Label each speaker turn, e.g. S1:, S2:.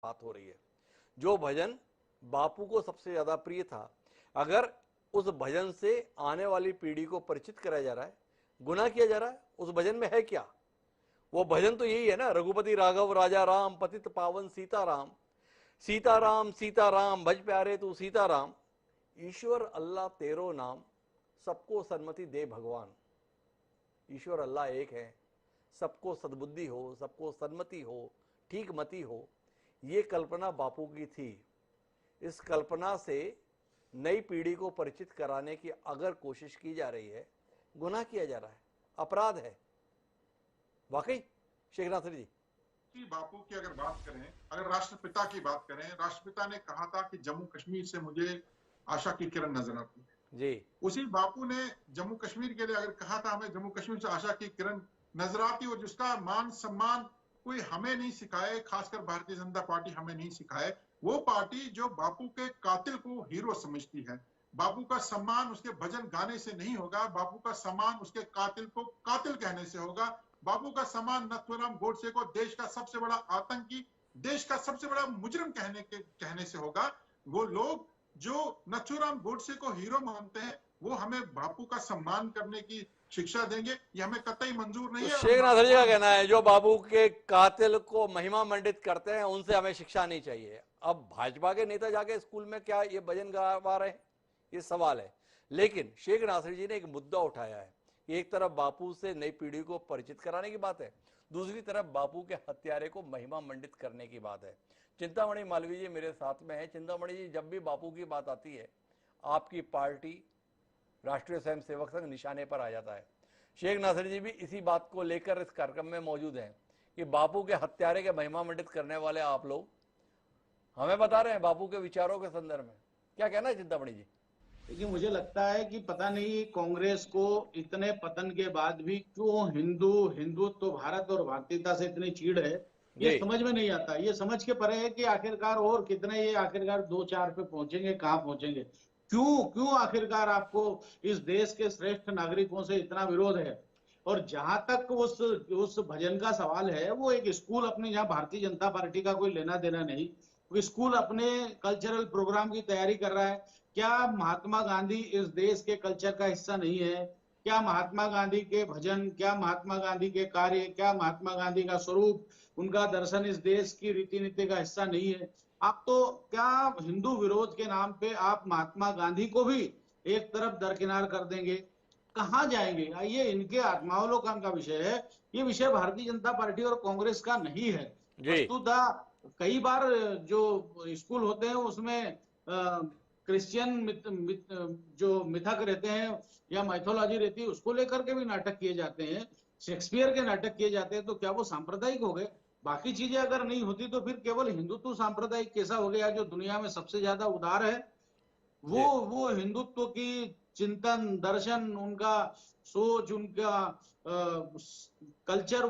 S1: बात हो रही है। जो भजन बापू को सबसे ज्यादा प्रिय था, अगर उस भजन से आने वाली पीढ़ी को परिचित कराया जा रहा है, गुनाह किया जा रहा है। उस भजन में है क्या? वो भजन तो यही है ना, रघुपति राघव राजा राम पतित पावन सीताराम, सीताराम सीताराम भज प्यारे तू सीताराम, ईश्वर अल्लाह तेरो नाम, सबको सन्मति दे भगवान। ईश्वर अल्लाह एक है, सबको सद्बुद्धि हो, सबको सन्मति हो, ठीक मति हो, ये कल्पना बापू की थी। इस कल्पना से नई पीढ़ी को परिचित कराने की अगर कोशिश की जा रही है, गुनाह किया जा रहा है, अपराध है। वाकई शेख नासिर जी
S2: कि बापू की अगर बात करें, अगर राष्ट्रपिता की बात करें, राष्ट्रपिता ने कहा था कि जम्मू कश्मीर से मुझे आशा की किरण नजर आती है
S1: जी।
S2: उसी बापू ने जम्मू कश्मीर के लिए अगर कहा था हमें जम्मू कश्मीर से आशा की किरण नजर आती, और जिसका मान सम्मान कोई हमें नहीं सिखाए, खासकर भारतीय जनता पार्टी हमें नहीं सिखाए, वो पार्टी जो बापू के कातिल को हीरो समझती है। बापू का सम्मान उसके भजन गाने से नहीं होगा, बापू का सम्मान उसके कातिल को कातिल कहने से होगा। बापू का सम्मान नथुराम गोडसे को देश का सबसे बड़ा आतंकी, देश का सबसे बड़ा मुजरिम कहने से होगा। वो लोग जो नथुराम गोडसे को हीरो मानते हैं, वो हमें बापू का सम्मान करने की शिक्षा देंगे, ये हमें कतई मंजूर नहीं
S1: तो
S2: है।
S1: शेख नासिर जी का कहना है जो बाबू के कातिल को महिमा मंडित करते हैं उनसे हमें शिक्षा नहीं चाहिए। अब भाजपा के नेता जाके स्कूल में क्या ये भजन गा रहे हैं, ये सवाल है। लेकिन शेख नासिर जी ने एक मुद्दा उठाया है, एक तरफ बापू से नई पीढ़ी को परिचित कराने की बात है, दूसरी तरफ बापू के हत्यारे को महिमा मंडित करने की बात है। चिंतामणि मालवीय जी मेरे साथ में है। चिंतामणि जी, जब भी बापू की बात आती है आपकी पार्टी राष्ट्रीय स्वयंसेवक संघ निशाने पर आ जाता है। शेख नासिर जी भी इसी बात को लेकर इस कार्यक्रम में मौजूद हैं कि बापू के हत्यारे के महिमा मंडित करने वाले आप लोग हमें बता रहे हैं बापू के विचारों के संदर्भ में। क्या कहना है चिंतामणि जी?
S3: लेकिन मुझे लगता है कि पता नहीं कांग्रेस को इतने पतन के बाद भी क्यों हिंदुत्व, भारत और भारतीयता से इतनी चीड़ है, ये समझ में नहीं आता। ये समझ के परे है कि आखिरकार और कितने ये आखिरकार 2-4 पे पहुंचेंगे, कहां पहुंचेंगे, क्यों आखिरकार आपको इस देश के श्रेष्ठ नागरिकों से इतना विरोध है। और जहां तक उस भजन का सवाल है, वो एक स्कूल अपने, जहां भारतीय जनता पार्टी का कोई लेना देना नहीं, स्कूल अपने कल्चरल प्रोग्राम की तैयारी कर रहा है। क्या महात्मा गांधी इस देश के कल्चर का हिस्सा नहीं है? क्या महात्मा गांधी के भजन, क्या महात्मा गांधी के कार्य, क्या महात्मा गांधी का स्वरूप, उनका दर्शन इस देश की रीति नीति का हिस्सा नहीं है? आप तो क्या हिंदू विरोध के नाम पे आप महात्मा गांधी को भी एक तरफ दरकिनार कर देंगे? कहां जाएंगे? ये इनके आत्मावलोकन का विषय है, ये विषय भारतीय जनता पार्टी और कांग्रेस का नहीं है। वस्तुतः कई बार जो स्कूल होते हैं उसमें क्रिश्चियन जो मिथक रहते हैं या माइथोलॉजी रहती है, उसको लेकर के भी नाटक किए जाते हैं, शेक्सपियर के नाटक किए जाते हैं। तो क्या वो सांप्रदायिक हो गए? बाकी चीजें अगर नहीं होती तो फिर केवल हिंदुत्व सांप्रदायिक कैसा हो गया? जो दुनिया में सबसे ज्यादा उदार है वो हिंदुत्व की चिंतन, दर्शन, उनका सोच, उनका कल्चर